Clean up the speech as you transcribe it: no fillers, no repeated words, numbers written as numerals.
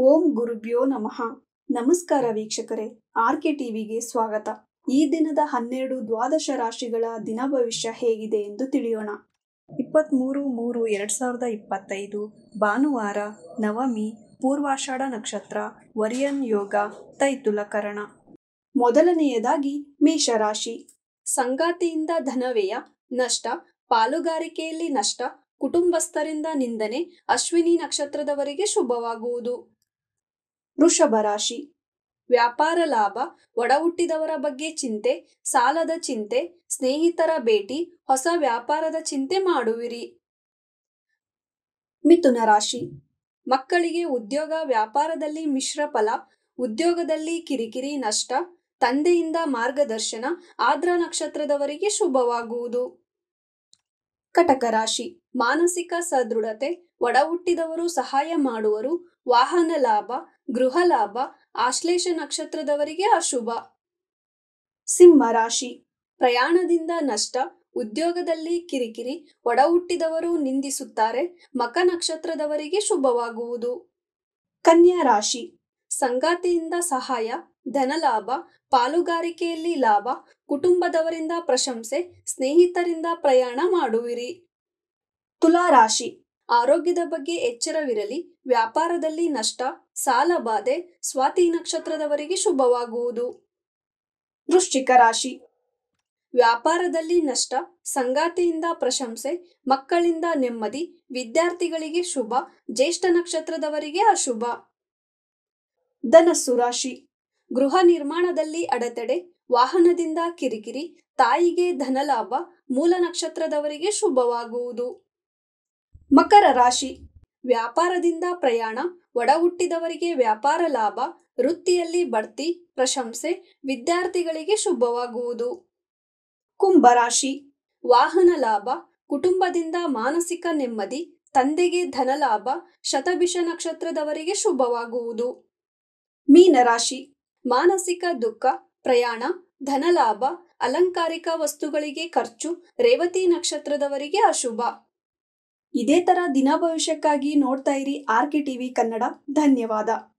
ಓಂ ಗುರುಭ್ಯೋ ನಮಃ. ನಮಸ್ಕಾರ ವೀಕ್ಷಕರೇ, ಆರ್ಕೆ ಟಿವಿಗೆ ಸ್ವಾಗತ. ಈ ದಿನದ 12 ದ್ವಾದಶ ರಾಶಿಗಳ ದಿನ ಭವಿಷ್ಯ ಹೇಗಿದೆ ಎಂದು ತಿಳಿಯೋಣ. 23/3/2025 ಭಾನುವಾರ, ನವಮಿ, ಪೂರ್ವಾಷಾಢ ನಕ್ಷತ್ರ, ವರಿಯನ್ ಯೋಗ, ತೈತುಲಕರಣ. ಮೊದಲನೆಯದಾಗಿ ಮೇಷರಾಶಿ. ಸಂಗಾತಿಯಿಂದ ಧನವ್ಯಯ, ನಷ್ಟ, ಪಾಲುಗಾರಿಕೆಯಲ್ಲಿ ನಷ್ಟ, ಕುಟುಂಬಸ್ಥರಿಂದ ನಿಂದನೆ, ಅಶ್ವಿನಿ ನಕ್ಷತ್ರದವರಿಗೆ ಶುಭವಾಗುವುದು. ವೃಷಭ ರಾಶಿ. ವ್ಯಾಪಾರ ಲಾಭ, ಒಡ ಹುಟ್ಟಿದವರ ಬಗ್ಗೆ ಚಿಂತೆ, ಸಾಲದ ಚಿಂತೆ, ಸ್ನೇಹಿತರ ಭೇಟಿ, ಹೊಸ ವ್ಯಾಪಾರದ ಚಿಂತೆ ಮಾಡುವಿರಿ. ಮಿಥುನ ರಾಶಿ. ಮಕ್ಕಳಿಗೆ ಉದ್ಯೋಗ ವ್ಯಾಪಾರದಲ್ಲಿ ಮಿಶ್ರ ಫಲ, ಉದ್ಯೋಗದಲ್ಲಿ ಕಿರಿಕಿರಿ ನಷ್ಟ, ತಂದೆಯಿಂದ ಮಾರ್ಗದರ್ಶನ, ಆರ್ದ್ರ ನಕ್ಷತ್ರದವರಿಗೆ ಶುಭವಾಗುವುದು. ಕಟಕ ರಾಶಿ. ಮಾನಸಿಕ ಸದೃಢತೆ, ಒಡ ಹುಟ್ಟಿದವರು ಸಹಾಯ ಮಾಡುವರು, ವಾಹನ ಲಾಭ, ಗೃಹ ಲಾಭ, ಆಶ್ಲೇಷ ನಕ್ಷತ್ರದವರಿಗೆ ಅಶುಭ. ಸಿಂಹ ರಾಶಿ. ಪ್ರಯಾಣದಿಂದ ನಷ್ಟ, ಉದ್ಯೋಗದಲ್ಲಿ ಕಿರಿಕಿರಿ, ಒಡ ಹುಟ್ಟಿದವರು ನಿಂದಿಸುತ್ತಾರೆ, ಮಕ ನಕ್ಷತ್ರದವರಿಗೆ ಶುಭವಾಗುವುದು. ಕನ್ಯಾ ರಾಶಿ. ಸಂಗಾತಿಯಿಂದ ಸಹಾಯ, ಧನಲಾಭ, ಪಾಲುಗಾರಿಕೆಯಲ್ಲಿ ಲಾಭ, ಕುಟುಂಬದವರಿಂದ ಪ್ರಶಂಸೆ, ಸ್ನೇಹಿತರಿಂದ ಪ್ರಯಾಣ ಮಾಡುವಿರಿ. ತುಲಾ ರಾಶಿ. ಆರೋಗ್ಯದ ಬಗ್ಗೆ ಎಚ್ಚರವಿರಲಿ, ವ್ಯಾಪಾರದಲ್ಲಿ ನಷ್ಟ, ಸಾಲ ಬಾಧೆ, ಸ್ವಾತಿ ನಕ್ಷತ್ರದವರಿಗೆ ಶುಭವಾಗುವುದು. ವೃಶ್ಚಿಕ ರಾಶಿ. ವ್ಯಾಪಾರದಲ್ಲಿ ನಷ್ಟ, ಸಂಗಾತಿಯಿಂದ ಪ್ರಶಂಸೆ, ಮಕ್ಕಳಿಂದ ನೆಮ್ಮದಿ, ವಿದ್ಯಾರ್ಥಿಗಳಿಗೆ ಶುಭ, ಜ್ಯೇಷ್ಠ ನಕ್ಷತ್ರದವರಿಗೆ ಅಶುಭ. ಧನಸ್ಸು ರಾಶಿ. ಗೃಹ ನಿರ್ಮಾಣದಲ್ಲಿ ಅಡೆತಡೆ, ವಾಹನದಿಂದ ಕಿರಿಕಿರಿ, ತಾಯಿಗೆ ಧನಲಾಭ, ಮೂಲ ನಕ್ಷತ್ರದವರಿಗೆ ಶುಭವಾಗುವುದು. ಮಕರ ರಾಶಿ. ವ್ಯಾಪಾರದಿಂದ ಪ್ರಯಾಣ, ಒಡ ಹುಟ್ಟಿದವರಿಗೆ ವ್ಯಾಪಾರ ಲಾಭ, ವೃತ್ತಿಯಲ್ಲಿ ಬಡ್ತಿ, ಪ್ರಶಂಸೆ, ವಿದ್ಯಾರ್ಥಿಗಳಿಗೆ ಶುಭವಾಗುವುದು. ಕುಂಭ ರಾಶಿ. ವಾಹನ ಲಾಭ, ಕುಟುಂಬದಿಂದ ಮಾನಸಿಕ ನೆಮ್ಮದಿ, ತಂದೆಗೆ ಧನಲಾಭ, ಶತಭಿಷ ನಕ್ಷತ್ರದವರಿಗೆ ಶುಭವಾಗುವುದು. ಮೀನ ರಾಶಿ. ಮಾನಸಿಕ ದುಃಖ, ಪ್ರಯಾಣ, ಧನಲಾಭ, ಅಲಂಕಾರಿಕ ವಸ್ತುಗಳಿಗೆ ಖರ್ಚು, ರೇವತಿ ನಕ್ಷತ್ರದವರಿಗೆ ಅಶುಭ. ಇದೇ ತರ ದಿನ ಭವಿಷ್ಯಕ್ಕಾಗಿ ನೋಡ್ತಾ ಇರಿ ಆರ್ಕೆ ಟಿವಿ ಕನ್ನಡ. ಧನ್ಯವಾದ.